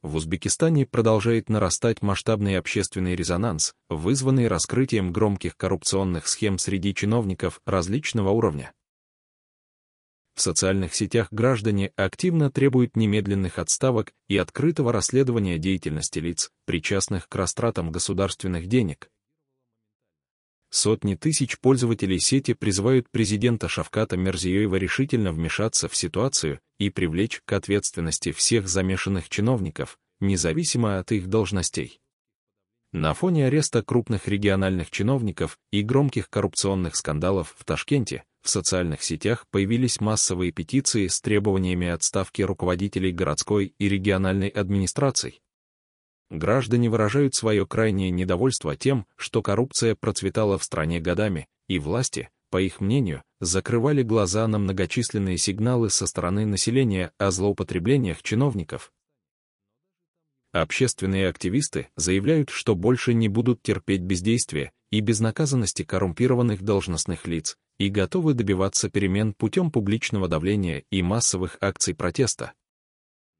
В Узбекистане продолжает нарастать масштабный общественный резонанс, вызванный раскрытием громких коррупционных схем среди чиновников различного уровня. В социальных сетях граждане активно требуют немедленных отставок и открытого расследования деятельности лиц, причастных к растратам государственных денег. Сотни тысяч пользователей сети призывают президента Шавката Мирзиёева решительно вмешаться в ситуацию и привлечь к ответственности всех замешанных чиновников, независимо от их должностей. На фоне ареста крупных региональных чиновников и громких коррупционных скандалов в Ташкенте, в социальных сетях появились массовые петиции с требованиями отставки руководителей городской и региональной администраций. Граждане выражают свое крайнее недовольство тем, что коррупция процветала в стране годами, и власти, по их мнению, закрывали глаза на многочисленные сигналы со стороны населения о злоупотреблениях чиновников. Общественные активисты заявляют, что больше не будут терпеть бездействия и безнаказанности коррумпированных должностных лиц и готовы добиваться перемен путем публичного давления и массовых акций протеста.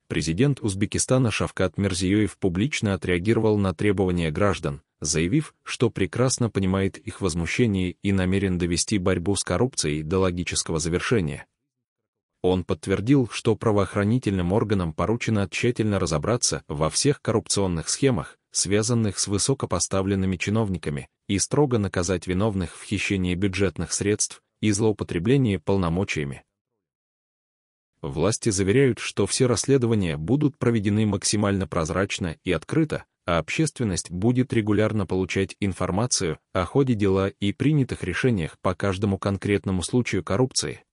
Президент Узбекистана Шавкат Мирзиёев публично отреагировал на требования граждан, заявив, что прекрасно понимает их возмущение и намерен довести борьбу с коррупцией до логического завершения. Он подтвердил, что правоохранительным органам поручено тщательно разобраться во всех коррупционных схемах, связанных с высокопоставленными чиновниками, и строго наказать виновных в хищении бюджетных средств и злоупотреблении полномочиями. Власти заверяют, что все расследования будут проведены максимально прозрачно и открыто, а общественность будет регулярно получать информацию о ходе дела и принятых решениях по каждому конкретному случаю коррупции.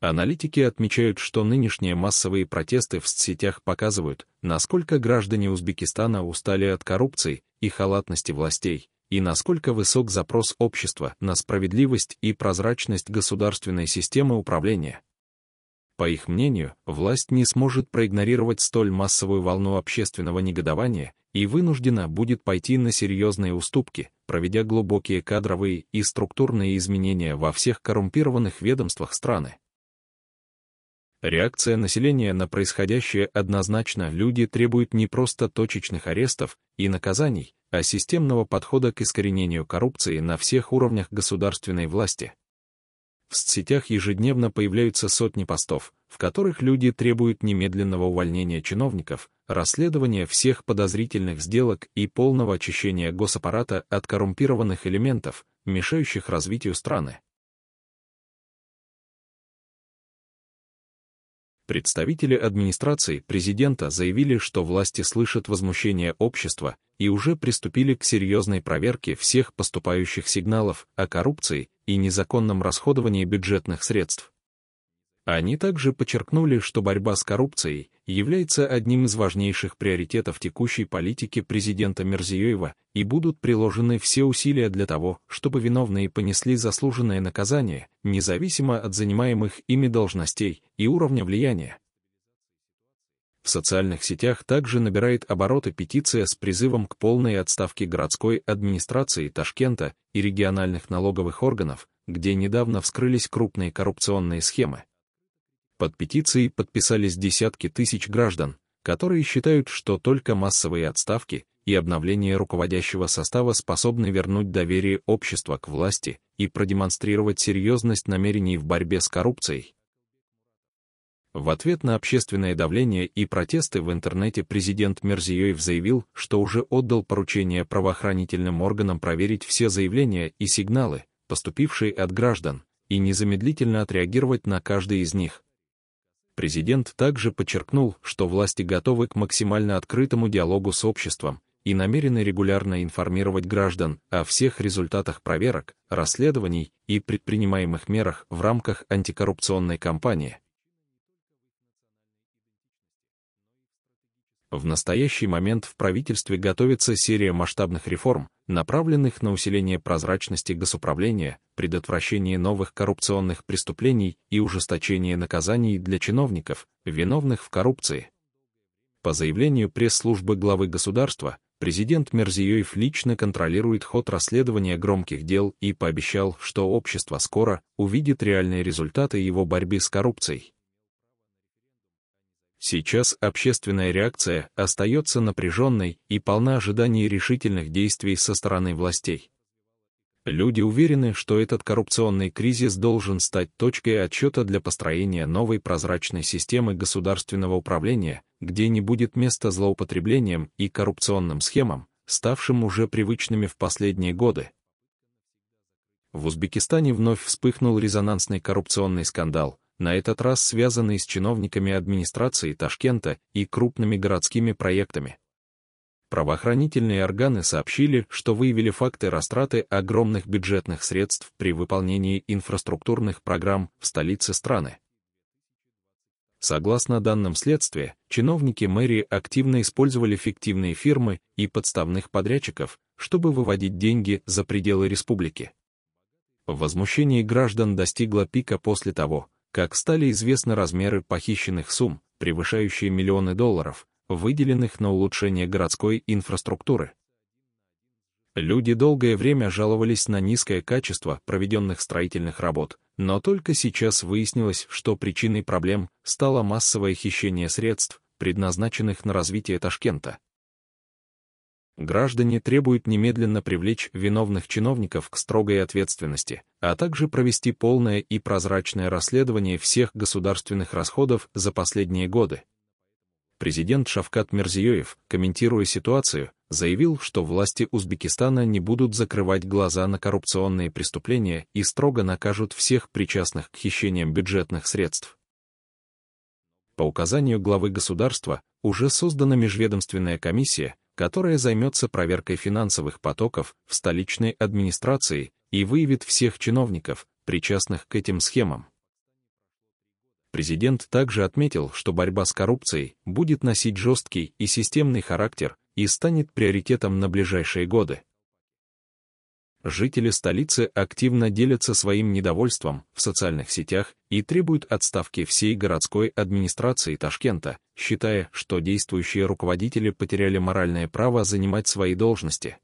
Аналитики отмечают, что нынешние массовые протесты в соцсетях показывают, насколько граждане Узбекистана устали от коррупции и халатности властей, и насколько высок запрос общества на справедливость и прозрачность государственной системы управления. По их мнению, власть не сможет проигнорировать столь массовую волну общественного негодования и вынуждена будет пойти на серьезные уступки, проведя глубокие кадровые и структурные изменения во всех коррумпированных ведомствах страны. Реакция населения на происходящее однозначно: люди требуют не просто точечных арестов и наказаний, а системного подхода к искоренению коррупции на всех уровнях государственной власти. В соцсетях ежедневно появляются сотни постов, в которых люди требуют немедленного увольнения чиновников, расследования всех подозрительных сделок и полного очищения госаппарата от коррумпированных элементов, мешающих развитию страны. Представители администрации президента заявили, что власти слышат возмущение общества и уже приступили к серьезной проверке всех поступающих сигналов о коррупции и незаконном расходовании бюджетных средств. Они также подчеркнули, что борьба с коррупцией является одним из важнейших приоритетов текущей политики президента Мирзиёева и будут приложены все усилия для того, чтобы виновные понесли заслуженное наказание, независимо от занимаемых ими должностей и уровня влияния. В социальных сетях также набирает обороты петиция с призывом к полной отставке городской администрации Ташкента и региональных налоговых органов, где недавно вскрылись крупные коррупционные схемы. Под петицией подписались десятки тысяч граждан, которые считают, что только массовые отставки и обновление руководящего состава способны вернуть доверие общества к власти и продемонстрировать серьезность намерений в борьбе с коррупцией. В ответ на общественное давление и протесты в интернете президент Мирзиёев заявил, что уже отдал поручение правоохранительным органам проверить все заявления и сигналы, поступившие от граждан, и незамедлительно отреагировать на каждый из них. Президент также подчеркнул, что власти готовы к максимально открытому диалогу с обществом и намерены регулярно информировать граждан о всех результатах проверок, расследований и предпринимаемых мерах в рамках антикоррупционной кампании. В настоящий момент в правительстве готовится серия масштабных реформ, направленных на усиление прозрачности госуправления, предотвращение новых коррупционных преступлений и ужесточение наказаний для чиновников, виновных в коррупции. По заявлению пресс-службы главы государства, президент Мирзиёев лично контролирует ход расследования громких дел и пообещал, что общество скоро увидит реальные результаты его борьбы с коррупцией. Сейчас общественная реакция остается напряженной и полна ожиданий решительных действий со стороны властей. Люди уверены, что этот коррупционный кризис должен стать точкой отсчета для построения новой прозрачной системы государственного управления, где не будет места злоупотреблениям и коррупционным схемам, ставшим уже привычными в последние годы. В Узбекистане вновь вспыхнул резонансный коррупционный скандал, на этот раз связанный с чиновниками администрации Ташкента и крупными городскими проектами. Правоохранительные органы сообщили, что выявили факты растраты огромных бюджетных средств при выполнении инфраструктурных программ в столице страны. Согласно данным следствия, чиновники мэрии активно использовали фиктивные фирмы и подставных подрядчиков, чтобы выводить деньги за пределы республики. Возмущение граждан достигло пика после того, как стали известны размеры похищенных сумм, превышающие миллионы долларов, выделенных на улучшение городской инфраструктуры. Люди долгое время жаловались на низкое качество проведенных строительных работ, но только сейчас выяснилось, что причиной проблем стало массовое хищение средств, предназначенных на развитие Ташкента. Граждане требуют немедленно привлечь виновных чиновников к строгой ответственности, а также провести полное и прозрачное расследование всех государственных расходов за последние годы. Президент Шавкат Мирзиёев, комментируя ситуацию, заявил, что власти Узбекистана не будут закрывать глаза на коррупционные преступления и строго накажут всех причастных к хищениям бюджетных средств. По указанию главы государства, уже создана межведомственная комиссия, которая займется проверкой финансовых потоков в столичной администрации и выявит всех чиновников, причастных к этим схемам. Президент также отметил, что борьба с коррупцией будет носить жесткий и системный характер и станет приоритетом на ближайшие годы. Жители столицы активно делятся своим недовольством в социальных сетях и требуют отставки всей городской администрации Ташкента, считая, что действующие руководители потеряли моральное право занимать свои должности.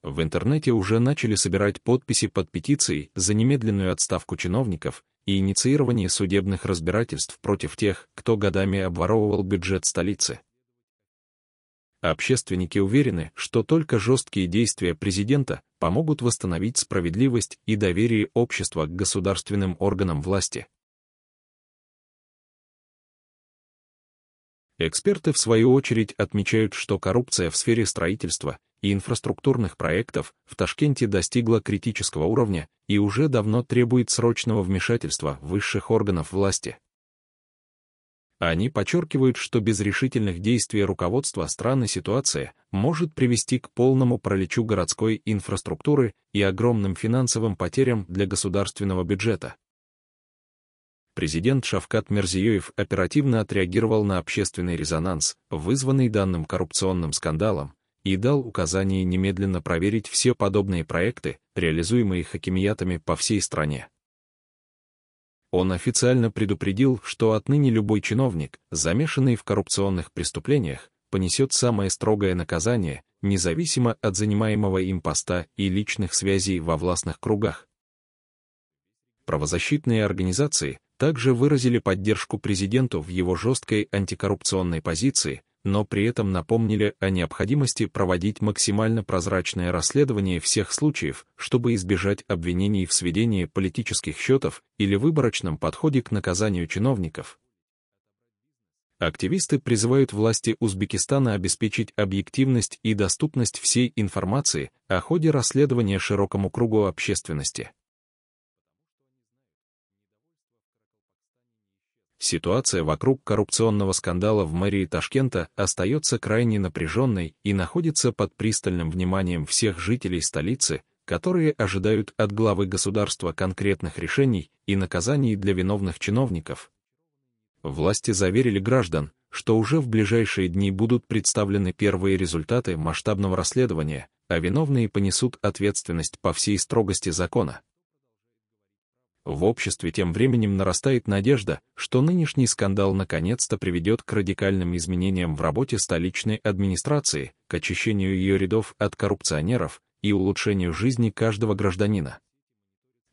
В интернете уже начали собирать подписи под петицией за немедленную отставку чиновников и инициирование судебных разбирательств против тех, кто годами обворовывал бюджет столицы. Общественники уверены, что только жесткие действия президента помогут восстановить справедливость и доверие общества к государственным органам власти. Эксперты, в свою очередь, отмечают, что коррупция в сфере строительства и инфраструктурных проектов в Ташкенте достигла критического уровня и уже давно требует срочного вмешательства высших органов власти. Они подчеркивают, что без решительных действий руководства страны ситуация может привести к полному параличу городской инфраструктуры и огромным финансовым потерям для государственного бюджета. Президент Шавкат Мирзиёев оперативно отреагировал на общественный резонанс, вызванный данным коррупционным скандалом, и дал указание немедленно проверить все подобные проекты, реализуемые хакимиятами по всей стране. Он официально предупредил, что отныне любой чиновник, замешанный в коррупционных преступлениях, понесет самое строгое наказание, независимо от занимаемого им поста и личных связей во властных кругах. Правозащитные организации также выразили поддержку президенту в его жесткой антикоррупционной позиции, но при этом напомнили о необходимости проводить максимально прозрачное расследование всех случаев, чтобы избежать обвинений в сведении политических счетов или выборочном подходе к наказанию чиновников. Активисты призывают власти Узбекистана обеспечить объективность и доступность всей информации о ходе расследования широкому кругу общественности. Ситуация вокруг коррупционного скандала в мэрии Ташкента остается крайне напряженной и находится под пристальным вниманием всех жителей столицы, которые ожидают от главы государства конкретных решений и наказаний для виновных чиновников. Власти заверили граждан, что уже в ближайшие дни будут представлены первые результаты масштабного расследования, а виновные понесут ответственность по всей строгости закона. В обществе тем временем нарастает надежда, что нынешний скандал наконец-то приведет к радикальным изменениям в работе столичной администрации, к очищению ее рядов от коррупционеров и улучшению жизни каждого гражданина.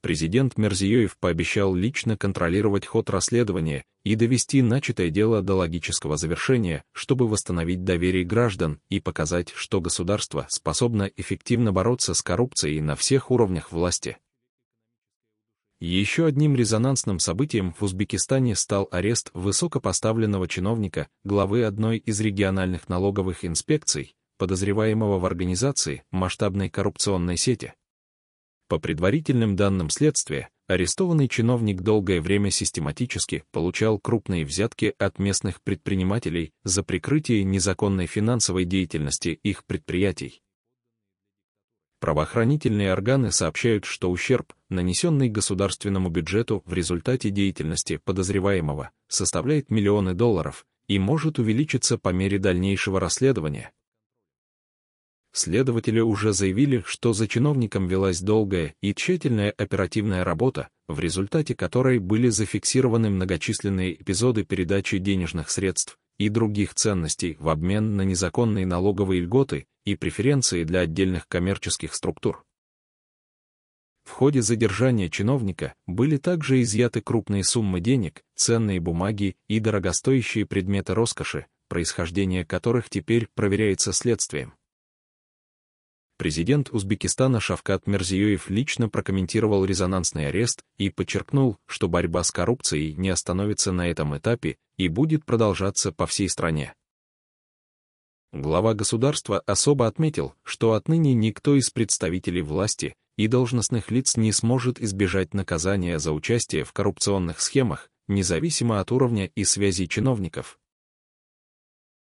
Президент Мирзиёев пообещал лично контролировать ход расследования и довести начатое дело до логического завершения, чтобы восстановить доверие граждан и показать, что государство способно эффективно бороться с коррупцией на всех уровнях власти. Еще одним резонансным событием в Узбекистане стал арест высокопоставленного чиновника, главы одной из региональных налоговых инспекций, подозреваемого в организации масштабной коррупционной сети. По предварительным данным следствия, арестованный чиновник долгое время систематически получал крупные взятки от местных предпринимателей за прикрытие незаконной финансовой деятельности их предприятий. Правоохранительные органы сообщают, что ущерб, нанесенный государственному бюджету в результате деятельности подозреваемого, составляет миллионы долларов и может увеличиться по мере дальнейшего расследования. Следователи уже заявили, что за чиновником велась долгая и тщательная оперативная работа, в результате которой были зафиксированы многочисленные эпизоды передачи денежных средств и других ценностей в обмен на незаконные налоговые льготы и преференции для отдельных коммерческих структур. В ходе задержания чиновника были также изъяты крупные суммы денег, ценные бумаги и дорогостоящие предметы роскоши, происхождение которых теперь проверяется следствием. Президент Узбекистана Шавкат Мирзиёев лично прокомментировал резонансный арест и подчеркнул, что борьба с коррупцией не остановится на этом этапе и будет продолжаться по всей стране. Глава государства особо отметил, что отныне никто из представителей власти и должностных лиц не сможет избежать наказания за участие в коррупционных схемах, независимо от уровня и связей чиновников.